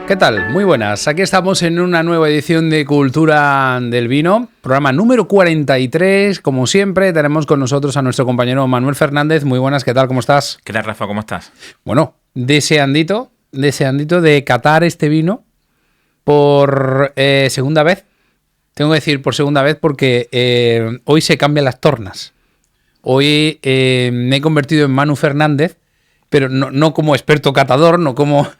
¿Qué tal? Muy buenas. Aquí estamos en una nueva edición de Cultura del Vino, programa número 43. Como siempre, tenemos con nosotros a nuestro compañero Manuel Fernández. Muy buenas, ¿qué tal? ¿Cómo estás? ¿Qué tal, Rafa? ¿Cómo estás? Bueno, deseandito de catar este vino por segunda vez. Tengo que decir por segunda vez porque hoy se cambian las tornas. Hoy me he convertido en Manu Fernández, pero no como experto catador, no como,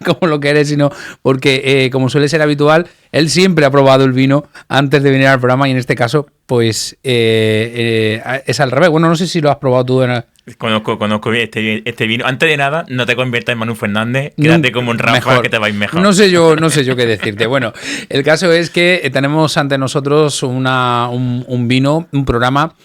como lo que eres, sino porque, como suele ser habitual, él siempre ha probado el vino antes de venir al programa y en este caso, pues, es al revés. Bueno, no sé si lo has probado tú. Conozco bien este vino. Antes de nada, no te conviertas en Manu Fernández, quédate como un Rafa, mejor, que te va a ir mejor. No sé yo qué decirte. Bueno, el caso es que tenemos ante nosotros un vino, un programa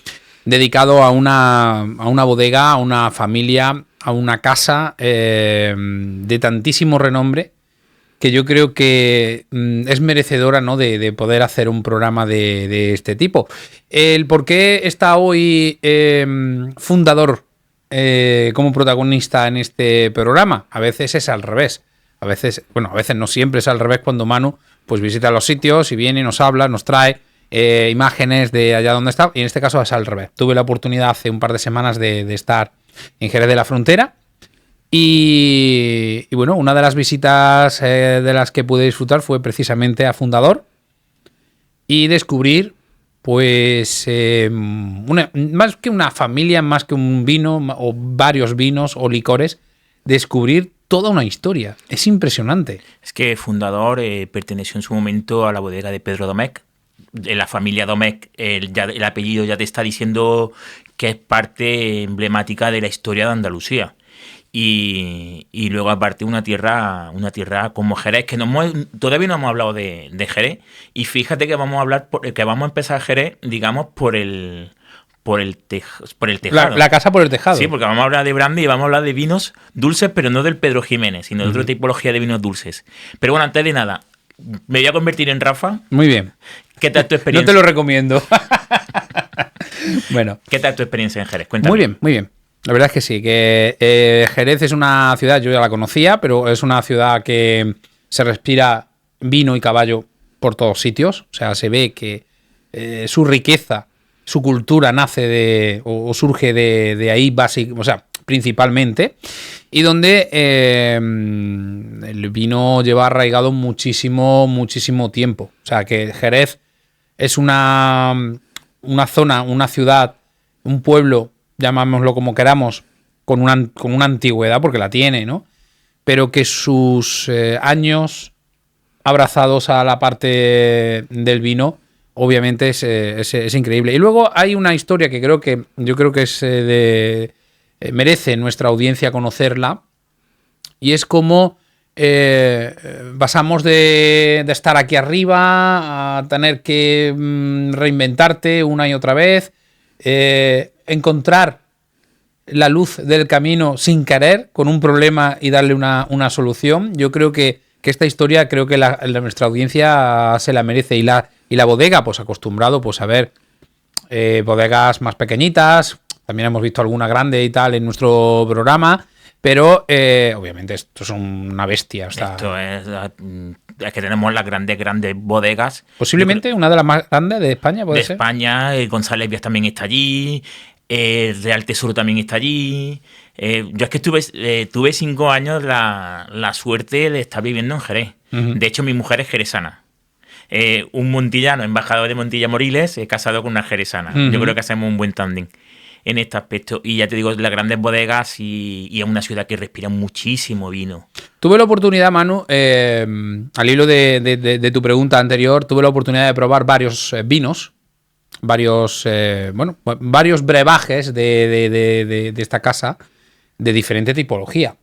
dedicado a una bodega, a una familia, a una casa de tantísimo renombre que yo creo que es merecedora, ¿no?, de poder hacer un programa de este tipo. El por qué está hoy fundador como protagonista en este programa, a veces es al revés. A veces no siempre es al revés cuando Manu pues visita los sitios y viene, nos habla, nos trae imágenes de allá donde está, y en este caso es al revés. Tuve la oportunidad hace un par de semanas de estar en Jerez de la Frontera y bueno, una de las visitas de las que pude disfrutar fue precisamente a Fundador y descubrir pues más que una familia, más que un vino o varios vinos o licores, descubrir toda una historia. Es impresionante. Es que Fundador perteneció en su momento a la bodega de Pedro Domecq. De la familia Domecq, el apellido ya te está diciendo que es parte emblemática de la historia de Andalucía. Y luego aparte una tierra como Jerez, que todavía no hemos hablado de Jerez. Y fíjate que vamos a empezar Jerez, digamos, por el tejado. La casa por el tejado. Sí, porque vamos a hablar de brandy y vamos a hablar de vinos dulces, pero no del Pedro Ximénez, sino de otra tipología de vinos dulces. Pero bueno, antes de nada, me voy a convertir en Rafa. Muy bien. ¿Qué tal tu experiencia? No te lo recomiendo. Bueno. ¿Qué tal tu experiencia en Jerez? Cuéntame. Muy bien, muy bien. La verdad es que sí, que Jerez es una ciudad, yo ya la conocía, pero es una ciudad que se respira vino y caballo por todos sitios. O sea, se ve que su riqueza, su cultura nace o surge de ahí, o sea, principalmente. Y donde el vino lleva arraigado muchísimo tiempo. O sea, que Jerez es una zona, una ciudad, un pueblo, llamámoslo como queramos, con una antigüedad, porque la tiene, ¿no? Pero que sus años abrazados a la parte del vino, obviamente es increíble. Y luego hay una historia que yo creo que es merece nuestra audiencia conocerla, y es como pasamos de estar aquí arriba a tener que reinventarte una y otra vez, encontrar la luz del camino sin querer, con un problema y darle una solución. Yo creo que esta historia, creo que nuestra audiencia se la merece, y la bodega, pues acostumbrado pues a ver bodegas más pequeñitas. También hemos visto alguna grande y tal en nuestro programa, pero obviamente esto es una bestia. Esto es que tenemos las grandes bodegas. Posiblemente una de las más grandes de España, ¿puede ser? De España, González Vías también está allí, Real Tesoro también está allí. Yo es que tuve 5 años la suerte de estar viviendo en Jerez. Uh-huh. De hecho, mi mujer es jerezana. Un montillano, embajador de Montilla Moriles, casado con una jerezana. Uh-huh. Yo creo que hacemos un buen tándem en este aspecto. Y ya te digo, las grandes bodegas y es una ciudad que respira muchísimo vino. Tuve la oportunidad, Manu, al hilo de tu pregunta anterior, tuve la oportunidad de probar varios vinos, varios brebajes de esta casa de diferente tipología.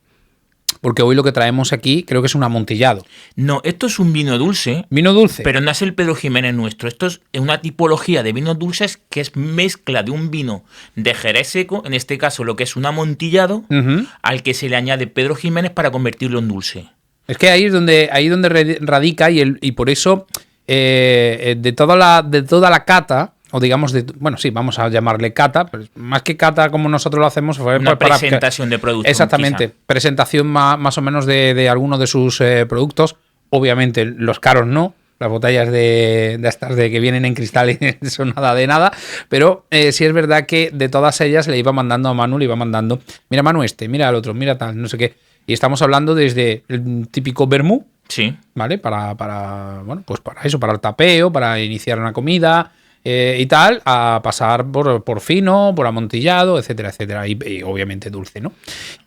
Porque hoy lo que traemos aquí creo que es un amontillado. No, esto es un vino dulce. Vino dulce. Pero no es el Pedro Ximénez nuestro. Esto es una tipología de vinos dulces que es mezcla de un vino de Jerez seco, en este caso lo que es un amontillado, uh-huh, al que se le añade Pedro Ximénez para convertirlo en dulce. Es que ahí es donde radica y por eso de toda la cata o digamos, bueno, sí, vamos a llamarle cata, pero más que cata como nosotros lo hacemos, fue una presentación de productos. Exactamente, quizá. Presentación más o menos de algunos de sus productos. Obviamente, los caros no. Las botellas de estas de que vienen en cristal y son nada de nada. Pero sí es verdad que de todas ellas le iba mandando a Manu, le iba mandando, mira Manu mira al otro, mira tal, no sé qué. Y estamos hablando desde el típico vermú, sí, ¿vale? Para bueno, pues para eso, para el tapeo, para iniciar una comida y tal, a pasar por fino, por amontillado, etcétera, etcétera. Y obviamente dulce, ¿no?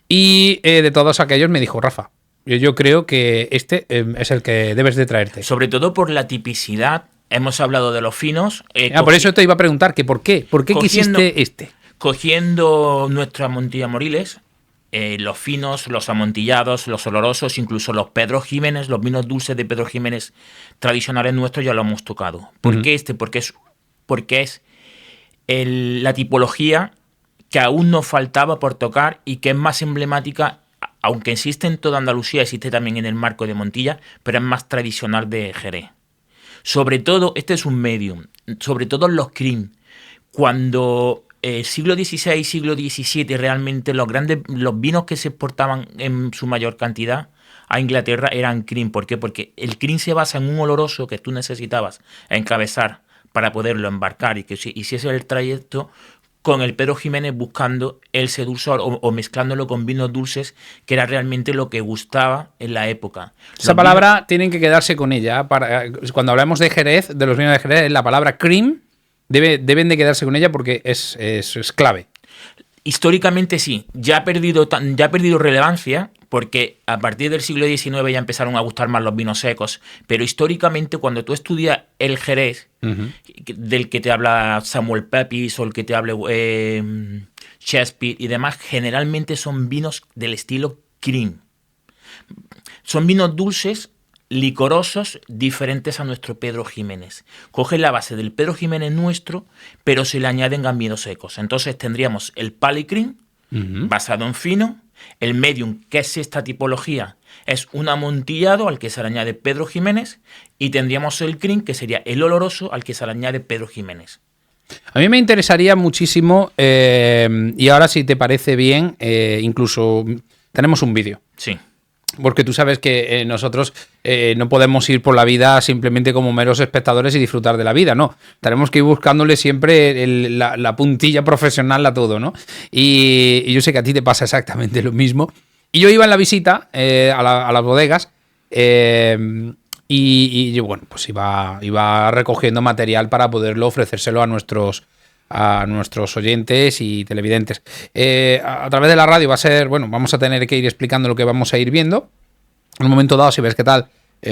Y de todos aquellos me dijo, Rafa, yo creo que este es el que debes de traerte. Sobre todo por la tipicidad. Hemos hablado de los finos. Por eso te iba a preguntar que ¿por qué? ¿Por qué quisiste este? Cogiendo nuestra Montilla Moriles, los finos, los amontillados, los olorosos, incluso los Pedro Ximénez, los vinos dulces de Pedro Ximénez tradicionales nuestros ya lo hemos tocado. ¿Por qué este? Porque es la tipología que aún nos faltaba por tocar y que es más emblemática, aunque existe en toda Andalucía, existe también en el marco de Montilla, pero es más tradicional de Jerez. Sobre todo, este es un medium, sobre todo los cream. Cuando siglo XVI, siglo XVII, realmente los vinos que se exportaban en su mayor cantidad a Inglaterra eran cream. ¿Por qué? Porque el cream se basa en un oloroso que tú necesitabas encabezar para poderlo embarcar y que hiciese el trayecto con el Pedro Ximénez buscando ese dulzor o mezclándolo con vinos dulces, que era realmente lo que gustaba en la época. Esa palabra tienen que quedarse con ella. Cuando hablamos de Jerez, de los vinos de Jerez, la palabra cream deben de quedarse con ella porque es clave. Históricamente sí, ya ha perdido relevancia porque a partir del siglo XIX ya empezaron a gustar más los vinos secos, pero históricamente cuando tú estudias el Jerez, del que te habla Samuel Pepys o el que te hable Shakespeare y demás, generalmente son vinos del estilo cream. Son vinos dulces, licorosos, diferentes a nuestro Pedro Ximénez. Cogen la base del Pedro Ximénez nuestro, pero se le añaden gambinos secos. Entonces tendríamos el Pale Cream, basado en fino. El medium, que es esta tipología, es un amontillado al que se le añade Pedro Ximénez. Y tendríamos el cream, que sería el oloroso al que se le añade Pedro Ximénez. A mí me interesaría muchísimo, y ahora si te parece bien, incluso tenemos un vídeo. Sí. Porque tú sabes que nosotros no podemos ir por la vida simplemente como meros espectadores y disfrutar de la vida, no. Tenemos que ir buscándole siempre la puntilla profesional a todo, ¿no? Y yo sé que a ti te pasa exactamente lo mismo. Y yo iba en la visita a las bodegas y yo, bueno, pues iba recogiendo material para poderlo ofrecérselo a nuestros oyentes y televidentes. A través de la radio va a ser, bueno, vamos a tener que ir explicando lo que vamos a ir viendo. En un momento dado, si ves qué tal,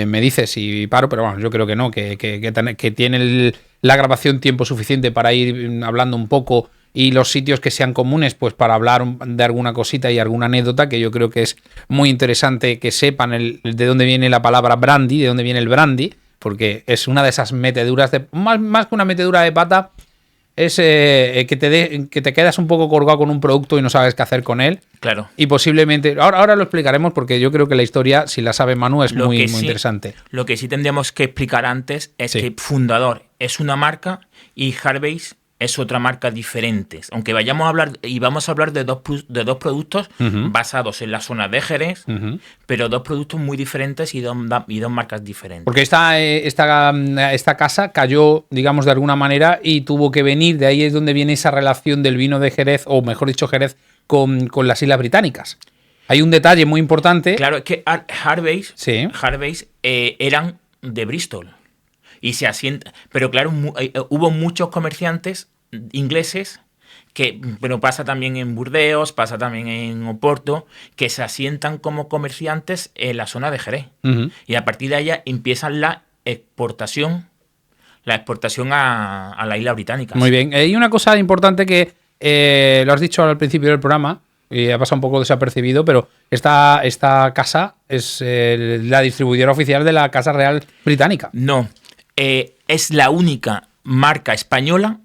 me dices si paro, pero bueno, yo creo que no, que tiene la grabación tiempo suficiente para ir hablando un poco y los sitios que sean comunes, pues para hablar de alguna cosita y alguna anécdota, que yo creo que es muy interesante que sepan de dónde viene la palabra brandy, de dónde viene el brandy, porque es una de esas meteduras, más que una metedura de pata, es que te quedas un poco colgado con un producto y no sabes qué hacer con él. Claro. Y posiblemente, ahora lo explicaremos porque yo creo que la historia, si la sabe Manu, es muy interesante. Lo que sí tendríamos que explicar antes es que Fundador es una marca y Harvey's es otra marca diferente. Aunque vamos a hablar de dos productos basados en la zona de Jerez, pero dos productos muy diferentes y dos marcas diferentes. Porque esta casa cayó, digamos, de alguna manera y tuvo que venir, de ahí es donde viene esa relación del vino de Jerez, o mejor dicho, Jerez, con las Islas Británicas. Hay un detalle muy importante. Claro, es que Harvey's eran de Bristol. Y se asienta. Pero claro, hubo muchos comerciantes ingleses, pero pasa también en Burdeos, pasa también en Oporto, que se asientan como comerciantes en la zona de Jerez. Y a partir de allá empiezan la exportación a la isla británica. Muy bien. Y una cosa importante que lo has dicho al principio del programa, y ha pasado un poco desapercibido, pero esta casa es la distribuidora oficial de la Casa Real Británica. No. Es la única marca española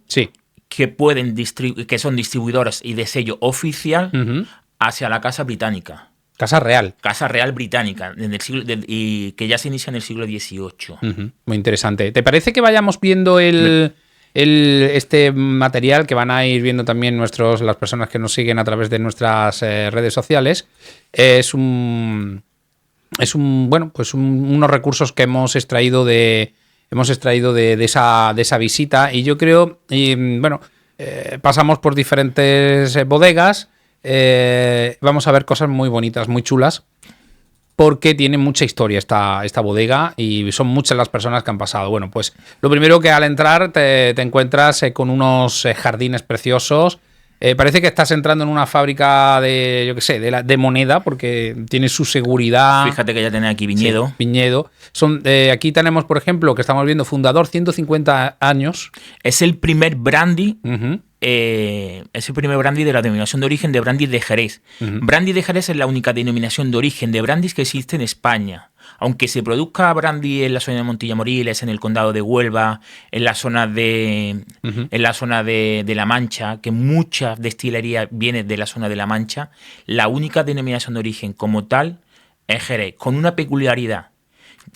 que son distribuidoras y de sello oficial hacia la Casa Británica. Casa Real. Casa Real Británica, y que ya se inicia en el siglo XVIII. Muy interesante. ¿Te parece que vayamos viendo el Este material que van a ir viendo también las personas que nos siguen a través de nuestras redes sociales es unos recursos que hemos extraído de esa visita, y yo creo, pasamos por diferentes bodegas, vamos a ver cosas muy bonitas, muy chulas, porque tiene mucha historia esta bodega y son muchas las personas que han pasado. Bueno, pues lo primero que al entrar te encuentras con unos jardines preciosos. Parece que estás entrando en una fábrica de moneda, porque tiene su seguridad. Fíjate que ya tiene aquí viñedo. Sí, viñedo. Aquí tenemos, por ejemplo, que estamos viendo, fundador, 150 años. Es el primer brandy. Es el primer brandy de la denominación de origen de brandy de Jerez. Brandy de Jerez es la única denominación de origen de brandys que existe en España. Aunque se produzca brandy en la zona de Montilla Moriles, en el condado de Huelva, en la zona de La Mancha, que mucha destilería viene de la zona de La Mancha, la única denominación de origen como tal es Jerez, con una peculiaridad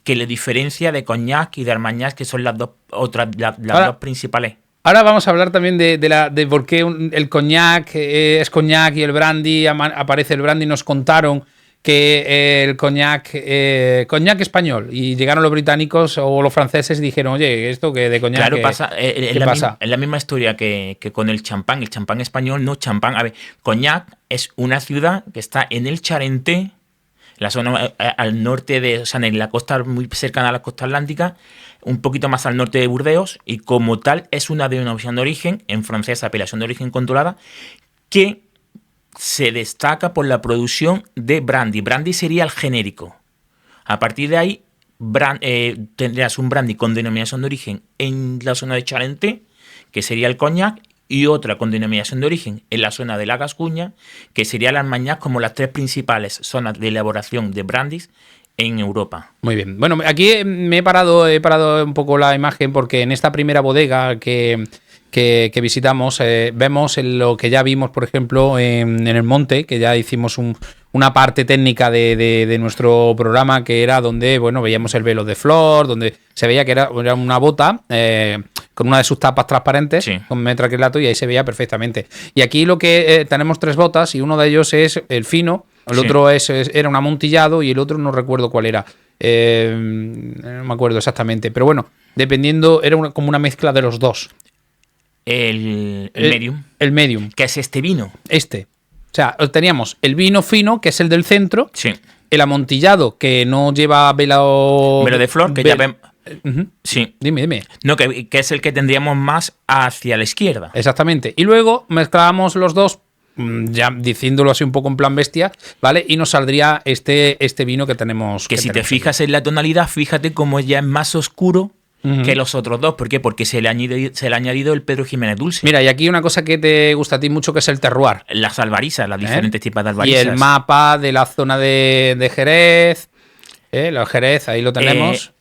que le diferencia de Cognac y de Armagnac, que son las dos principales. Ahora vamos a hablar también de por qué el Cognac es Cognac y el brandy, aparece el brandy. Nos contaron que el Cognac español, y llegaron los británicos o los franceses y dijeron, oye, esto que de Cognac, claro, pasa. Es la misma historia que con el champán español, no champán. A ver, Cognac es una ciudad que está en el Charentais, la zona al norte en la costa, muy cercana a la costa atlántica, un poquito más al norte de Burdeos, y como tal es una denominación de origen, en francés apelación de origen controlada, que se destaca por la producción de brandy. Brandy sería el genérico. A partir de ahí tendrías un brandy con denominación de origen en la zona de Charentais, que sería el Cognac, y otra con denominación de origen en la zona de la Gascuña, que sería el Armagnac, como las tres principales zonas de elaboración de brandys en Europa. Muy bien. Bueno, aquí he parado un poco la imagen, porque en esta primera bodega que visitamos, vemos lo que ya vimos, por ejemplo, en el monte, que ya hicimos una parte técnica de nuestro programa, que era donde, bueno, veíamos el velo de flor, donde se veía que era una bota con una de sus tapas transparentes, sí, con metacrilato, y ahí se veía perfectamente. Y aquí lo que tenemos 3 botas, y uno de ellos es el fino, el sí, otro era un amontillado, y el otro no recuerdo cuál era. No me acuerdo exactamente, pero bueno, dependiendo, era como una mezcla de los dos. El medium. El medium. Que es este vino. O sea, teníamos el vino fino, que es el del centro. Sí. El amontillado, que no lleva velo de flor, que ya vemos. Sí. Dime. No, que es el que tendríamos más hacia la izquierda. Exactamente. Y luego mezclábamos los dos, ya diciéndolo así un poco en plan bestia, ¿vale? Y nos saldría este vino que tenemos. Que si te fijas en la tonalidad, fíjate cómo ya es más oscuro que los otros dos. ¿Por qué? Porque se le ha añadido el Pedro Jiménez Dulce. Mira, y aquí una cosa que te gusta a ti mucho, que es el terroir. Las albarizas, las diferentes tipos de albarizas. Y el mapa de la zona de Jerez. Los Jerez, ahí lo tenemos.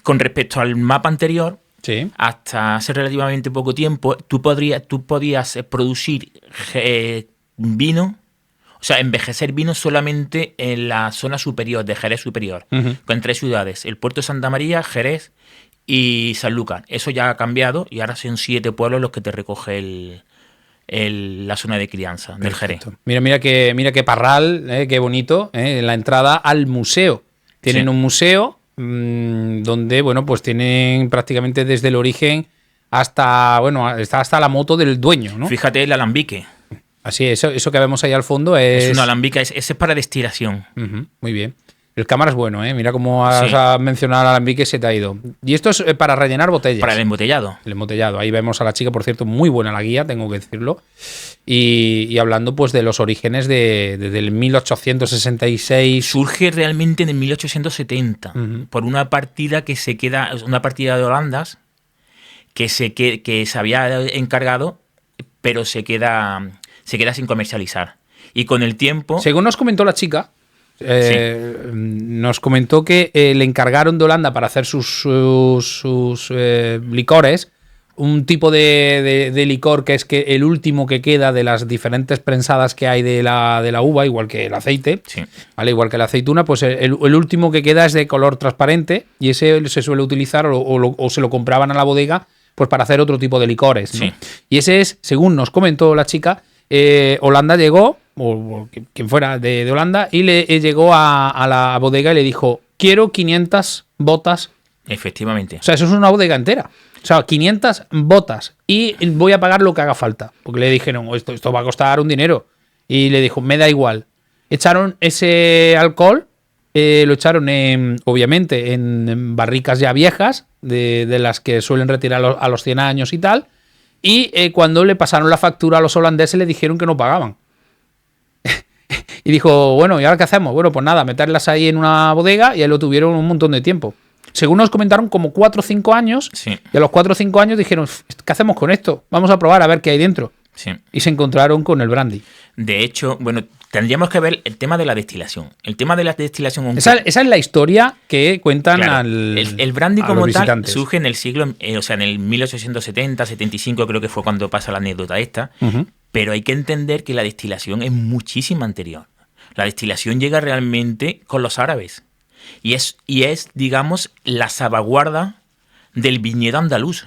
Con respecto al mapa anterior, sí, hasta hace relativamente poco tiempo, tú podías producir vino, o sea, envejecer vino solamente en la zona superior, de Jerez superior, con 3 ciudades: el puerto de Santa María, Jerez y Sanlúcar. Eso ya ha cambiado, y ahora son 7 pueblos los que te recoge la zona de crianza del Jerez. Mira qué parral, qué bonito, la entrada al museo. Tienen sí, un museo donde, bueno, pues tienen prácticamente desde el origen hasta la moto del dueño, ¿no? Fíjate el alambique. Así es, eso que vemos ahí al fondo es un alambique, ese es para destilación. Muy bien. El cámara es bueno, ¿eh? Mira cómo has mencionado el alambique, se te ha ido. Y esto es para rellenar botellas. Para el embotellado. El embotellado. Ahí vemos a la chica, por cierto, muy buena la guía, tengo que decirlo. Y hablando pues de los orígenes desde el 1866. Surge realmente en el 1870 por una partida que se queda, una partida de holandas que se había encargado, pero se queda sin comercializar. Y con el tiempo... Según nos comentó la chica, nos comentó que le encargaron de Holanda para hacer sus licores, un tipo de licor que es que el último que queda de las diferentes prensadas que hay de la uva, igual que el aceite, ¿vale? Igual que la aceituna, pues el último que queda es de color transparente, y ese se suele utilizar o se lo compraban a la bodega pues para hacer otro tipo de licores, ¿no? Sí. Y ese es, según nos comentó la chica, Holanda llegó, o quien fuera de Holanda, y le llegó a la bodega y le dijo, quiero 500 botas. Efectivamente. O sea, eso es una bodega entera. O sea, 500 botas. Y voy a pagar lo que haga falta. Porque le dijeron, esto va a costar un dinero. Y le dijo, me da igual. Echaron ese alcohol, lo echaron obviamente en barricas ya viejas, de las que suelen retirar a los 100 años y tal. Y cuando le pasaron la factura a los holandeses le dijeron que no pagaban. Y dijo, bueno, ¿y ahora qué hacemos? Bueno, pues nada, meterlas ahí en una bodega, y ahí lo tuvieron un montón de tiempo. Según nos comentaron, como 4 o 5 años. Sí. Y a los 4 o 5 años dijeron, ¿qué hacemos con esto? Vamos a probar a ver qué hay dentro. Sí. Y se encontraron con el brandy. De hecho, bueno, tendríamos que ver el tema de la destilación. El tema de la destilación... Esa es la historia que cuentan Claro, el brandy como tal surge en el siglo, o sea, en el 1870, 75 creo que fue cuando pasa la anécdota esta, pero hay que entender que la destilación es muchísimo anterior. La destilación llega realmente con los árabes y es, digamos, la salvaguarda del viñedo andaluz.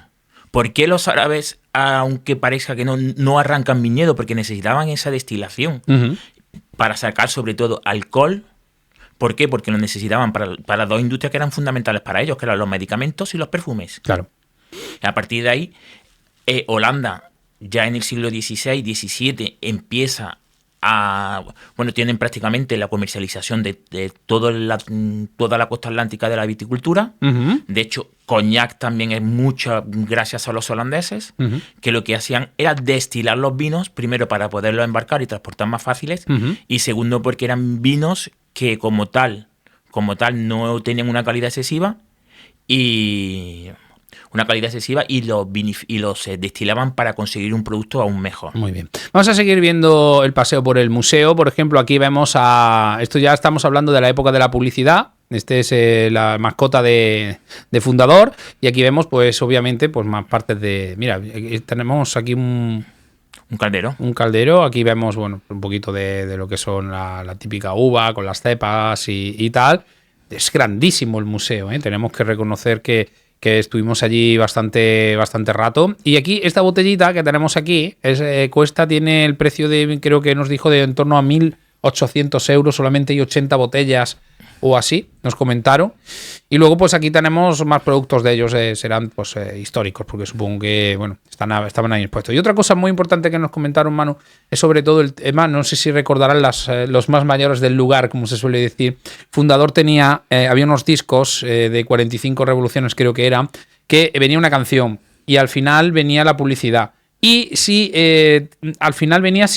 ¿Por qué los árabes, aunque parezca que no arrancan viñedo? Porque necesitaban esa destilación para sacar sobre todo alcohol. ¿Por qué? Porque lo necesitaban para dos industrias que eran fundamentales para ellos, que eran los medicamentos y los perfumes. Claro. A partir de ahí, Holanda, ya en el siglo XVI, XVII, empieza a... Bueno, tienen prácticamente la comercialización de toda la costa atlántica de la viticultura. De hecho, coñac también es mucho gracias a los holandeses, que lo que hacían era destilar los vinos, primero para poderlos embarcar y transportar más fáciles, y segundo porque eran vinos que como tal no tenían una calidad excesiva y los destilaban para conseguir un producto aún mejor. Muy bien. Vamos a seguir viendo el paseo por el museo. Por ejemplo, aquí vemos esto ya estamos hablando de la época de la publicidad. Este es la mascota de Fundador. Y aquí vemos, pues, obviamente, pues más partes de... Mira, tenemos aquí un caldero. Un caldero. Aquí vemos, bueno, un poquito de lo que son la típica uva con las cepas y tal. Es grandísimo el museo, ¿eh? Tenemos que reconocer que estuvimos allí bastante rato. Y aquí, esta botellita que tenemos aquí, tiene el precio de, creo que nos dijo, de en torno a 1.800 euros, solamente hay 80 botellas o así, nos comentaron. Y luego, pues aquí tenemos más productos de ellos, serán pues históricos, porque supongo que, bueno, estaban ahí expuestos. Y otra cosa muy importante que nos comentaron, Manu, es sobre todo el tema, no sé si recordarán los más mayores del lugar, como se suele decir. Fundador había unos discos de 45 revoluciones, creo que era, que venía una canción y al final venía la publicidad. Y si al final venía,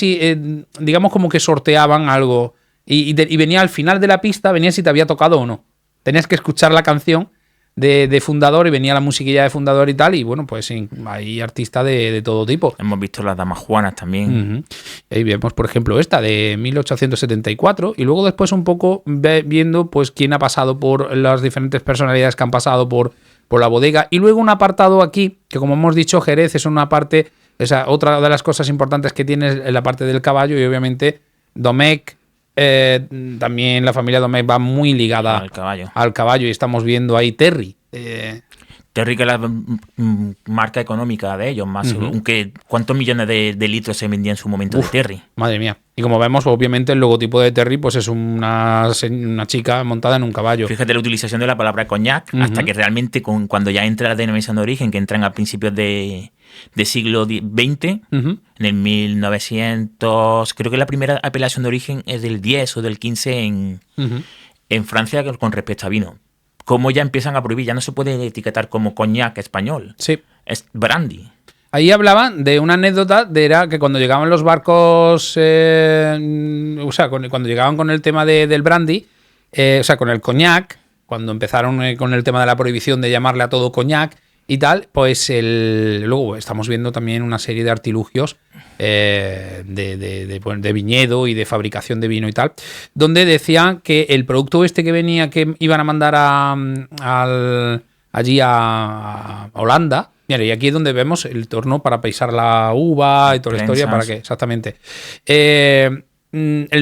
digamos como que sorteaban algo. Y venía al final de la pista, venía si te había tocado o no. Tenías que escuchar la canción de Fundador y venía la musiquilla de Fundador y tal. Y bueno, pues hay artistas de todo tipo. Hemos visto las damas juanas también. Ahí vemos, por ejemplo, esta de 1874. Y luego después un poco viendo pues quién ha pasado por las diferentes personalidades que han pasado por la bodega. Y luego un apartado aquí, que como hemos dicho, Jerez es una parte... otra de las cosas importantes que tiene es la parte del caballo y obviamente Domecq. También la familia Domecq va muy ligada al caballo y estamos viendo ahí Terry. Terry, que es la marca económica de ellos, más aunque ¿cuántos millones de litros se vendía en su momento de Terry? Madre mía. Y como vemos, obviamente el logotipo de Terry pues es una chica montada en un caballo. Fíjate la utilización de la palabra coñac, hasta que realmente cuando ya entra la denominación de origen, que entran a principios de siglo XX, en el 1900, creo que la primera apelación de origen es del 10 o del 15 en Francia con respecto a vino. Como ya empiezan a prohibir, ya no se puede etiquetar como coñac español. Sí. Es brandy. Ahí hablaban de una anécdota, era que cuando llegaban los barcos, cuando llegaban con el tema del brandy, con el coñac, cuando empezaron con el tema de la prohibición de llamarle a todo coñac y tal, pues luego estamos viendo también una serie de artilugios de viñedo y de fabricación de vino y tal, donde decían que el producto que venía, que iban a mandar allí a Holanda. Mira, y aquí es donde vemos el torno para paisar la uva y toda la historia, para que exactamente. El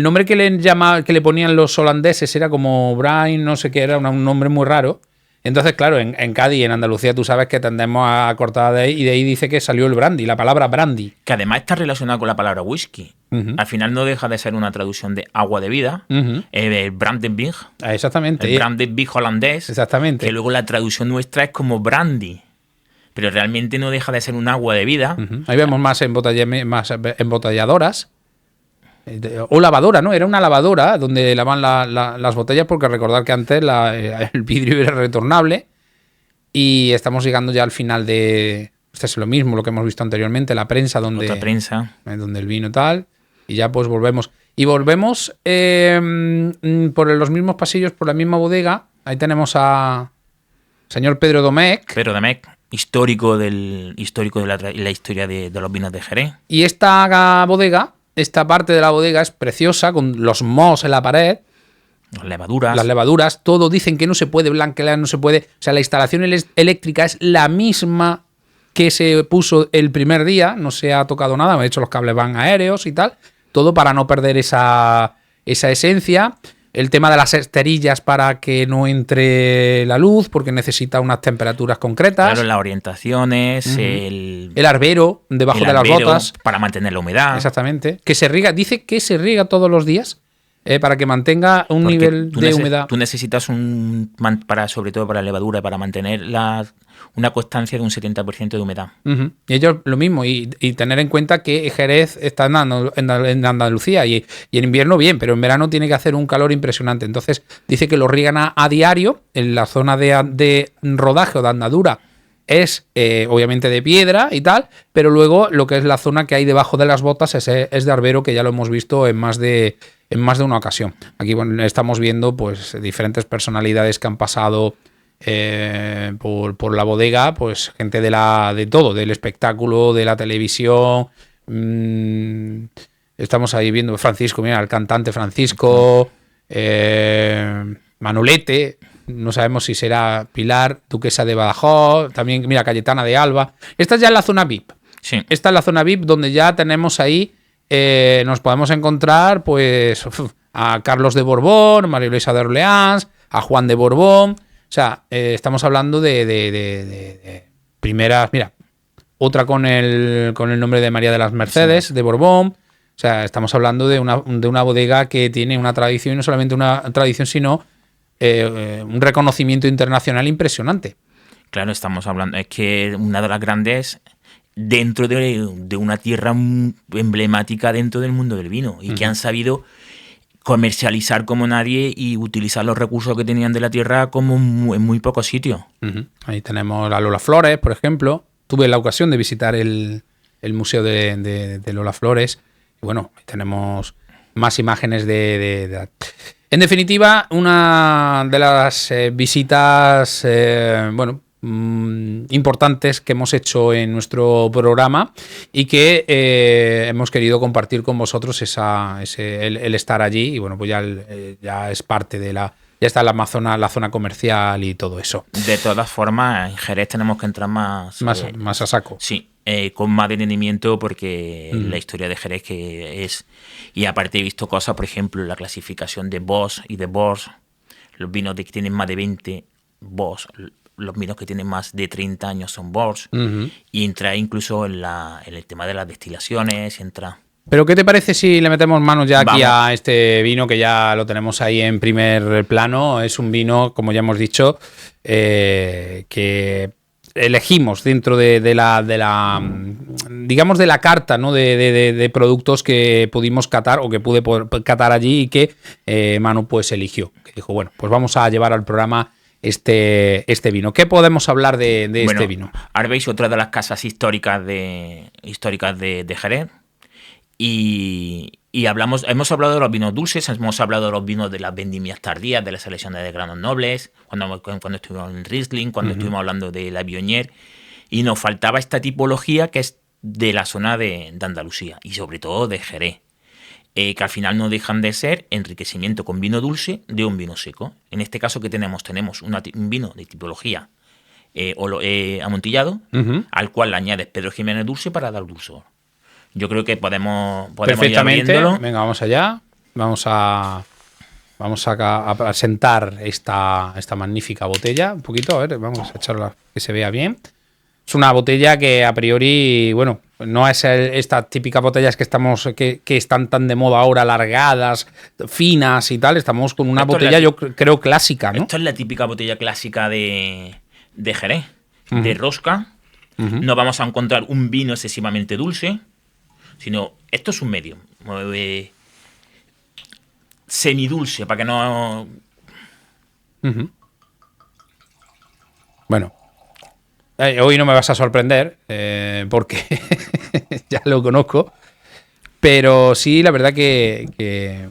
nombre que le ponían los holandeses era como Brian, no sé qué, era un nombre muy raro. Entonces, claro, en Cádiz y en Andalucía tú sabes que tendemos a cortar de ahí, y de ahí dice que salió el brandy, la palabra brandy. Que además está relacionado con la palabra whisky. Al final no deja de ser una traducción de agua de vida, el Brandenburg, Exactamente. el Brandenburg holandés, Exactamente. que luego la traducción nuestra es como brandy, pero realmente no deja de ser un agua de vida. Ahí vemos más embotelladoras. O lavadora, ¿no? Era una lavadora donde lavan las botellas, porque recordar que antes el vidrio era retornable. Y estamos llegando ya al final de... Este es lo mismo, lo que hemos visto anteriormente, la prensa, donde el vino tal. Y ya pues volvemos. Y volvemos por los mismos pasillos, por la misma bodega. Ahí tenemos a señor Pedro Domecq. Pedro Domecq, histórico de la historia de los vinos de Jerez. Y esta bodega... Esta parte de la bodega es preciosa, con los mohos en la pared. Las levaduras, todo. Dicen que no se puede blanquear, no se puede... O sea, la instalación eléctrica es la misma que se puso el primer día. No se ha tocado nada. De hecho, los cables van aéreos y tal. Todo para no perder esa esencia. El tema de las esterillas para que no entre la luz, porque necesita unas temperaturas concretas. Claro, las orientaciones, el arbero debajo de las botas. Para mantener la humedad. Exactamente. Que se riega, dice que se riega todos los días para que mantenga un nivel de humedad. Tú necesitas sobre todo para la levadura, para mantener una constancia de un 70% de humedad. Y ellos lo mismo, y tener en cuenta que Jerez está en Andalucía y en invierno bien, pero en verano tiene que hacer un calor impresionante. Entonces dice que lo riegan a diario. En la zona de rodaje o de andadura es obviamente de piedra y tal, pero luego lo que es la zona que hay debajo de las botas es de arbero, que ya lo hemos visto en más de una ocasión. Aquí estamos viendo pues diferentes personalidades que han pasado por la bodega, pues gente de todo, del espectáculo, de la televisión. Estamos ahí viendo Francisco, mira, el cantante Francisco, Manolete, no sabemos si será Pilar, duquesa de Badajoz, también, mira, Cayetana de Alba. Esta ya es la zona VIP. Sí. Esta es la zona VIP donde ya tenemos ahí, nos podemos encontrar pues a Carlos de Borbón, María Luisa de Orleans, a Juan de Borbón. O sea, estamos hablando de primeras... Mira, otra con el nombre de María de las Mercedes, de Borbón. O sea, estamos hablando de una bodega que tiene una tradición, y no solamente una tradición, sino un reconocimiento internacional impresionante. Claro, estamos hablando... Es que una de las grandes... dentro de una tierra emblemática dentro del mundo del vino, y que han sabido comercializar como nadie y utilizar los recursos que tenían de la tierra como en muy pocos sitios. Ahí tenemos a Lola Flores, por ejemplo. Tuve la ocasión de visitar el museo de Lola Flores. Y bueno, ahí tenemos más imágenes de... En definitiva, una de las visitas, importantes que hemos hecho en nuestro programa, y que hemos querido compartir con vosotros el estar allí. Y bueno, pues ya es parte de ya está la zona comercial y todo eso. De todas formas, en Jerez tenemos que entrar más a saco. Sí, con más detenimiento, porque la historia de Jerez que es... Y aparte he visto cosas, por ejemplo, la clasificación de Boss y de Bors, los vinos que tienen más de 20 Boss, los vinos que tienen más de 30 años son Bors, y entra incluso en el tema de las destilaciones, entra... Pero ¿qué te parece si le metemos manos ya aquí a este vino, que ya lo tenemos ahí en primer plano? Es un vino, como ya hemos dicho, que elegimos dentro de la digamos, de la carta, ¿no?, de productos que pudimos catar, o que pude catar allí, y que Manu pues eligió. Que dijo, bueno, pues vamos a llevar al programa este vino. ¿Qué podemos hablar de este vino? Ahora veis otra de las casas históricas de Jerez. Y hemos hablado de los vinos dulces, hemos hablado de los vinos de las vendimias tardías, de las selecciones de granos nobles, cuando estuvimos en Riesling, cuando estuvimos hablando de la Viognier, y nos faltaba esta tipología que es de la zona de Andalucía, y sobre todo de Jerez, que al final no dejan de ser enriquecimiento con vino dulce de un vino seco. En este caso, ¿qué tenemos? Tenemos un vino de tipología amontillado, al cual le añades Pedro Jiménez dulce para dar dulzor. Yo creo que podemos ir abriéndolo. Venga, vamos allá. Vamos a Vamos a presentar esta magnífica botella. Un poquito, a ver, vamos a echarla que se vea bien. Es una botella que a priori, bueno, no es estas típicas botellas que están tan de moda ahora, alargadas, finas y tal. Estamos con una botella, yo creo, clásica, ¿no? Esto es la típica botella clásica de Jerez, de rosca. No vamos a encontrar un vino excesivamente dulce, sino esto es un medio. Semidulce, para que no... Bueno, hoy no me vas a sorprender, porque ya lo conozco, pero sí, la verdad que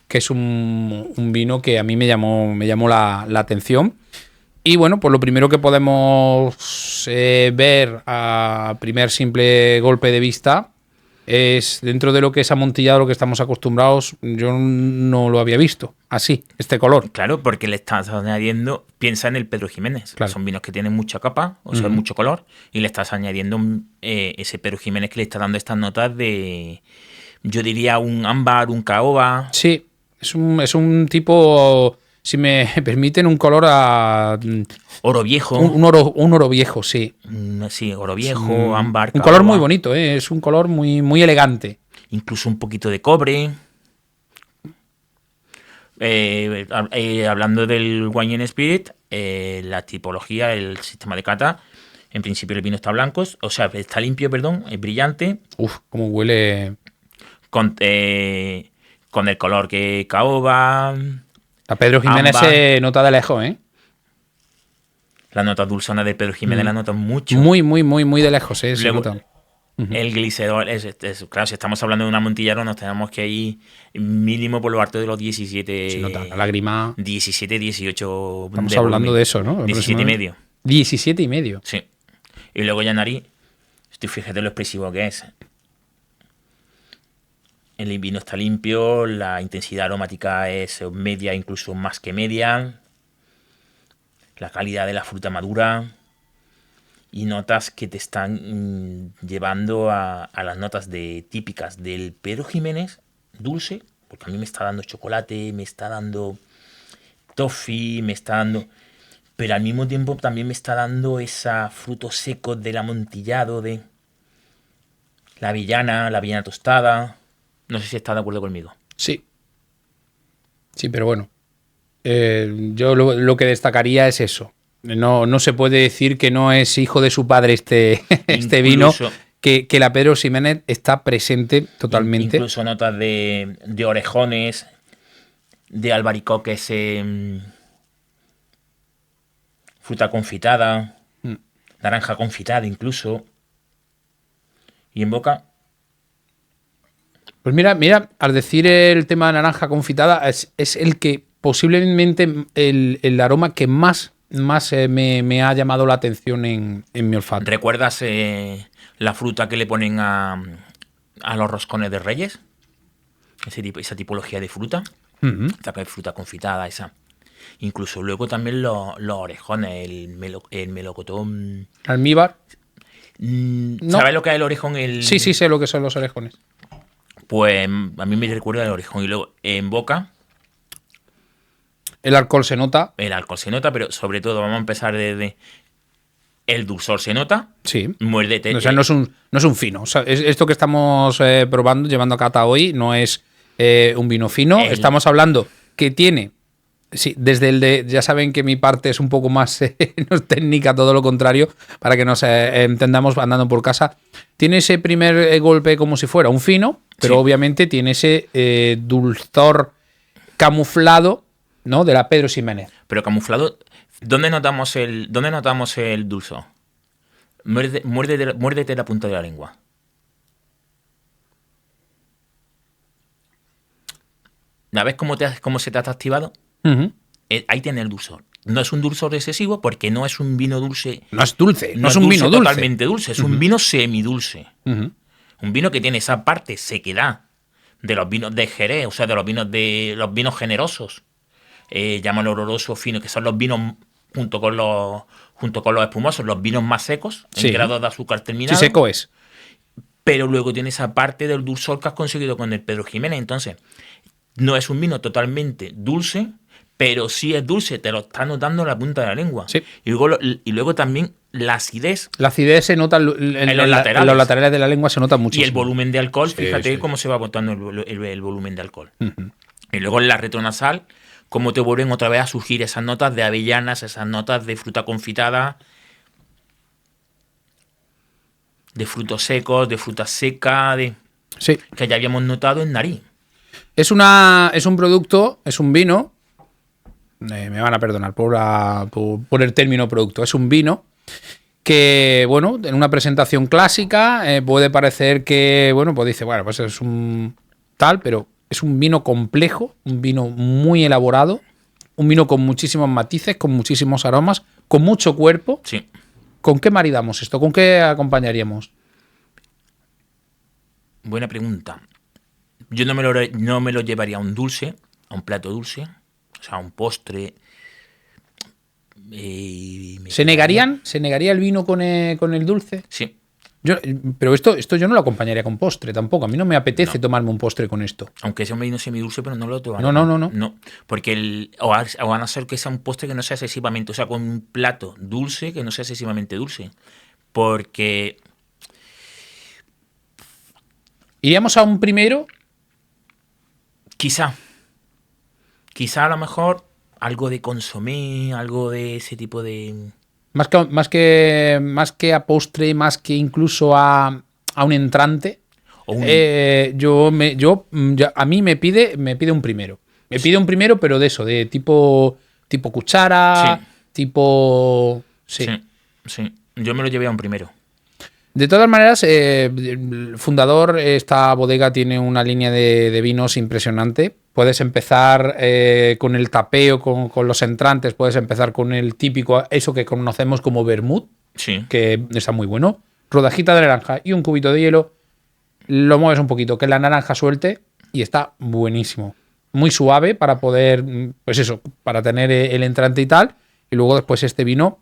es un vino que a mí me llamó la atención. Y bueno, pues lo primero que podemos ver a primer simple golpe de vista es, dentro de lo que es amontillado, lo que estamos acostumbrados, yo no lo había visto así, este color. Claro, porque le estás añadiendo, piensa en el Pedro Ximénez, claro. Son vinos que tienen mucha capa, o sea, mucho color, y le estás añadiendo ese Pedro Ximénez que le está dando estas notas de, yo diría, un ámbar, un caoba. Sí, es un tipo, si me permiten, un color a... Oro viejo. Un oro viejo, sí. Sí, oro viejo, ámbar, un color muy bonito, es un color muy, muy elegante. Incluso un poquito de cobre. Hablando del Wine Spirit, la tipología, el sistema de cata, en principio el vino está blanco, o sea, está limpio, perdón, es brillante. Uf, cómo huele. Con el color que caoba. A Pedro Ximénez se nota de lejos, ¿eh? La nota dulzona de Pedro Jiménez la nota mucho. Muy, muy, muy, muy de lejos, ¿eh? Luego, el glicerol, claro, si estamos hablando de un amontillado, nos tenemos que ir mínimo por lo alto de los 17. Se nota la lágrima. 17, 18. Estamos hablando de eso, ¿no? 17 y medio. 17 y medio. Sí. Y luego ya nariz, fíjate lo expresivo que es. El vino está limpio, la intensidad aromática es media, incluso más que media. La calidad de la fruta madura. Y notas que te están llevando a las notas típicas del Pedro Ximénez, dulce, porque a mí me está dando chocolate, me está dando toffee, me está dando... Pero al mismo tiempo también me está dando esa frutos secos del amontillado, de la avellana tostada. No sé si estás de acuerdo conmigo. Sí. Sí, pero bueno. Yo lo que destacaría es eso. No se puede decir que no es hijo de su padre este vino, que la Pedro Ximénez está presente totalmente. Incluso notas de orejones, de albaricoques, fruta confitada, naranja confitada incluso. Y en boca... Pues mira, al decir el tema de naranja confitada, es el que posiblemente el aroma que más me ha llamado la atención en mi olfato. ¿Recuerdas la fruta que le ponen a los roscones de Reyes? Esa tipología de fruta. Esa fruta confitada, esa. Incluso luego también los orejones, el melocotón. ¿Almíbar? No. ¿Sabes lo que es el orejón? Sí, sé lo que son los orejones. Pues a mí me recuerda el orejón. Y luego en boca... El alcohol se nota. El alcohol se nota, pero sobre todo vamos a empezar desde... El dulzor se nota. Sí. Muérdete. O sea, no es un fino. O sea, esto que estamos probando, llevando a cata hoy, no es un vino fino. Estamos hablando que tiene... Sí, desde el de... Ya saben que mi parte es un poco más no es técnica, todo lo contrario, para que nos entendamos andando por casa. Tiene ese primer golpe como si fuera un fino, pero sí, obviamente tiene ese dulzor camuflado, ¿no? De la Pedro Ximénez. Pero camuflado... ¿Dónde notamos el dulzor? Muérdete la punta de la lengua. ¿La ves cómo se te ha activado? Ahí tiene el dulzor. No es un dulzor excesivo porque no es un vino dulce. No es dulce, no es un vino dulce. Totalmente dulce, es un vino semidulce. Un vino que tiene esa parte sequedad de los vinos de Jerez, o sea, de los vinos generosos. Llámalo oloroso, fino, que son los vinos junto con los espumosos, los vinos más secos, en grado de azúcar terminado. Sí, seco es. Pero luego tiene esa parte del dulzor que has conseguido con el Pedro Ximénez. Entonces, no es un vino totalmente dulce, pero sí es dulce, te lo está notando en la punta de la lengua. Sí. Y luego también la acidez. La acidez se nota en los laterales. En los laterales de la lengua, se nota muchísimo. Y el volumen de alcohol, Sí, fíjate sí. cómo se va botando el volumen de alcohol. Ujú. Y luego en la retronasal, cómo te vuelven otra vez a surgir esas notas de avellanas, esas notas de fruta confitada, de frutos secos, de fruta seca, Sí. que ya habíamos notado en nariz. Es un producto, es un vino. Me van a perdonar por el término producto. Es un vino que, bueno, en una presentación clásica puede parecer que, bueno, pues dice, bueno, pues es un tal, pero es un vino complejo, un vino muy elaborado, un vino con muchísimos matices, con muchísimos aromas, con mucho cuerpo. Sí. ¿Con qué maridamos esto? ¿Con qué acompañaríamos? Buena pregunta. Yo no me lo llevaría a un dulce, a un plato dulce, o sea, a un postre. ¿Se negaría el vino con el dulce? Sí. Pero esto yo no lo acompañaría con postre tampoco. A mí no me apetece tomarme un postre con esto. Aunque sea un vino semidulce, pero no lo tomaría. No. No, porque o a no ser que sea un postre que no sea excesivamente, o sea, con un plato dulce que no sea excesivamente dulce. Porque Iríamos a un primero. quizá a lo mejor algo de consomé, algo de ese tipo de... Más que a postre, más que incluso a un entrante. O un- A mí me pide un primero. Me pide un primero, pero de eso, de tipo cuchara, Sí. tipo... Sí, yo me lo llevé a un primero. De todas maneras, el fundador, esta bodega tiene una línea de vinos impresionante. Puedes empezar con el tapeo, con los entrantes, puedes empezar con el típico, eso que conocemos como vermut, Sí. que está muy bueno. Rodajita de naranja y un cubito de hielo. Lo mueves un poquito, que la naranja suelte y está buenísimo. Muy suave para poder, pues eso, para tener el entrante y tal. Y luego después este vino,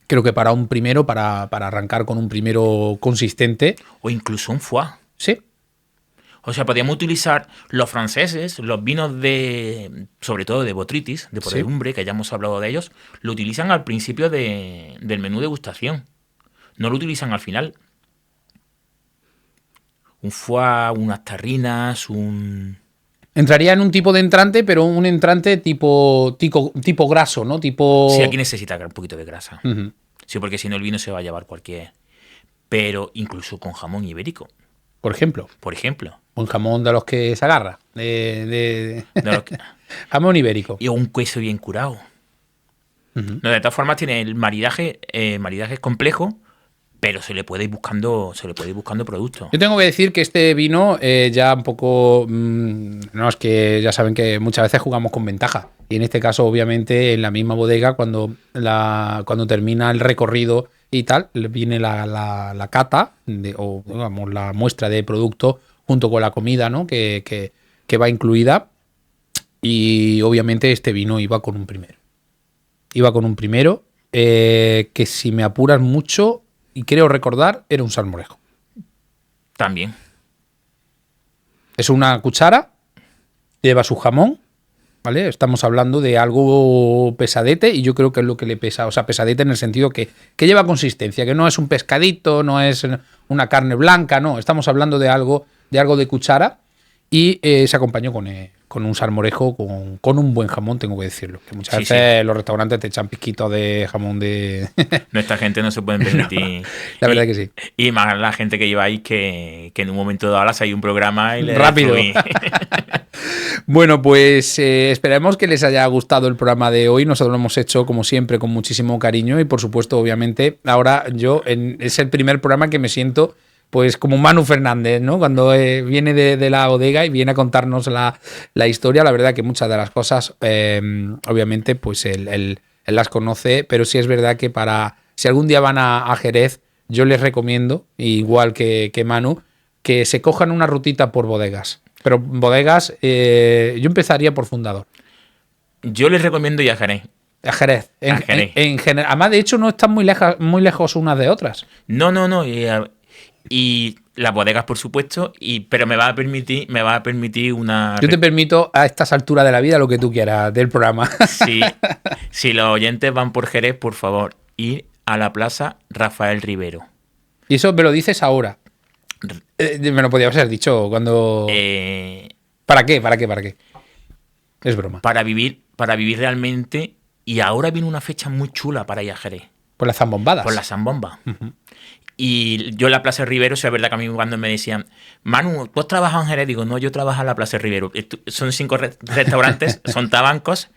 creo que para un primero, para arrancar con un primero consistente. O incluso un foie. Sí, O sea, podríamos utilizar los franceses, los vinos sobre todo de botrytis, de podredumbre, que ya hemos hablado de ellos, lo utilizan al principio del menú degustación. No lo utilizan al final. Un foie, unas tarrinas, entraría en un tipo de entrante, pero un entrante tipo graso, ¿no? Sí, aquí necesita un poquito de grasa. Ujú. Sí, porque si no el vino se va a llevar cualquier... Pero incluso con jamón ibérico, Por ejemplo, por ejemplo. un jamón de los que se agarra. De los que- Jamón ibérico. Y un queso bien curado. Ujú. No, de todas formas tiene el maridaje es complejo, pero se le puede ir buscando productos. Yo tengo que decir que este vino ya un poco... no, es que ya saben que muchas veces jugamos con ventaja. Y en este caso, obviamente, en la misma bodega, cuando termina el recorrido y tal, viene la cata, o digamos, la muestra de producto junto con la comida, ¿no? que va incluida. Y obviamente este vino iba con un primero. Que si me apuras mucho, y creo recordar, era un salmorejo. También. Es una cuchara, lleva su jamón, ¿vale? Estamos hablando de algo pesadete y yo creo que es lo que le pesa. O sea, pesadete en el sentido que lleva consistencia, que no es un pescadito, no es una carne blanca, no. Estamos hablando de algo de cuchara y se acompañó con un salmorejo, con un buen jamón, tengo que decirlo. Que muchas veces los restaurantes te echan piquitos de jamón de... Nuestra gente no se puede permitir. La verdad que sí. Y más la gente que lleváis que en un momento dado hay un programa y le Rápido. destruís. Bueno, pues esperemos que les haya gustado el programa de hoy. Nosotros lo hemos hecho, como siempre, con muchísimo cariño y, por supuesto, obviamente, ahora es el primer programa que me siento pues como Manu Fernández, ¿no? Cuando viene de la bodega y viene a contarnos la historia. La verdad que muchas de las cosas, obviamente, pues él las conoce, pero sí es verdad que si algún día van a Jerez, yo les recomiendo, igual que Manu, que se cojan una rutita por bodegas. Pero bodegas, yo empezaría por Fundador. Yo les recomiendo ir a Jerez. A Jerez. En general. Además, de hecho, no están muy lejos unas de otras. No. Y las bodegas, por supuesto, pero me va a permitir una... Yo te permito a estas alturas de la vida lo que tú quieras del programa. Sí, si los oyentes van por Jerez, por favor, ir a la Plaza Rafael Rivero. Y eso me lo dices ahora. Me lo podías haber dicho cuando... ¿Para qué? ¿Para qué? ¿Para qué? Es broma. Para vivir realmente. Y ahora viene una fecha muy chula para ir a Jerez. Por las zambombadas. Por las zambomba. Y yo en la Plaza Rivero, o sea, es verdad que a mí cuando me decían, Manu, ¿tú has trabajado en Jerez? Digo, no, yo trabajo en la Plaza Rivero. Son 5 restaurantes, son tabancos.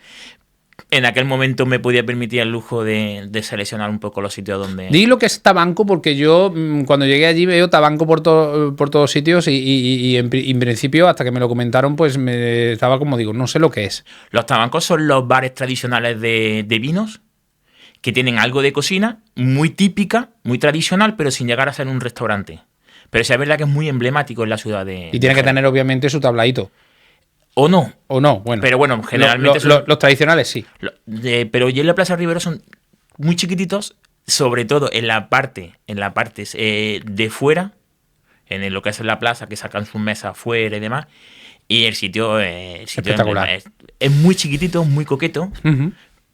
En aquel momento me podía permitir el lujo de seleccionar un poco los sitios donde... Di lo que es tabanco, porque yo cuando llegué allí veo tabanco por todos sitios y en principio, hasta que me lo comentaron, pues me estaba como digo, no sé lo que es. Los tabancos son los bares tradicionales de vinos que tienen algo de cocina muy típica, muy tradicional, pero sin llegar a ser un restaurante. Pero sí es verdad que es muy emblemático en la ciudad de... Y tiene que tener obviamente su tabladito. ¿O no? O no, bueno. Pero bueno, generalmente... Los tradicionales sí. Pero yo en la Plaza Rivero son muy chiquititos, sobre todo en la parte de fuera, en lo que es la plaza, que sacan sus mesas afuera y demás. Y el sitio espectacular. Es muy chiquitito, muy coqueto,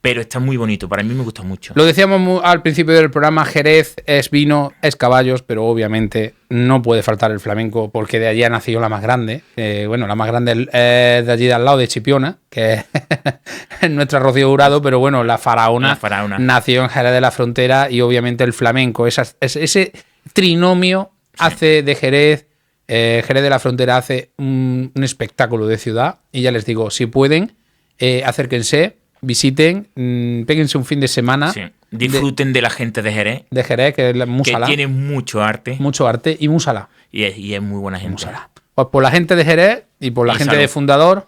pero está muy bonito. Para mí me gusta mucho. Lo decíamos al principio del programa, Jerez es vino, es caballos, pero obviamente no puede faltar el flamenco porque de allí ha nacido la más grande. Bueno, la más grande es de allí de al lado, de Chipiona, que es nuestra Rocío Jurado, pero bueno, la faraona nació en Jerez de la Frontera y obviamente el flamenco, ese trinomio hace de Jerez, Jerez de la Frontera hace un espectáculo de ciudad. Y ya les digo, si pueden, acérquense, visiten, péguense un fin de semana. Sí. Disfruten de la gente de Jerez. De Jerez, que es Musala. Que tiene mucho arte. Mucho arte y Musala. Y es muy buena gente. Musala. Pues por la gente de Jerez y por la gente de Fundador.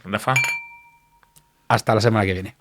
Rafa. Hasta la semana que viene.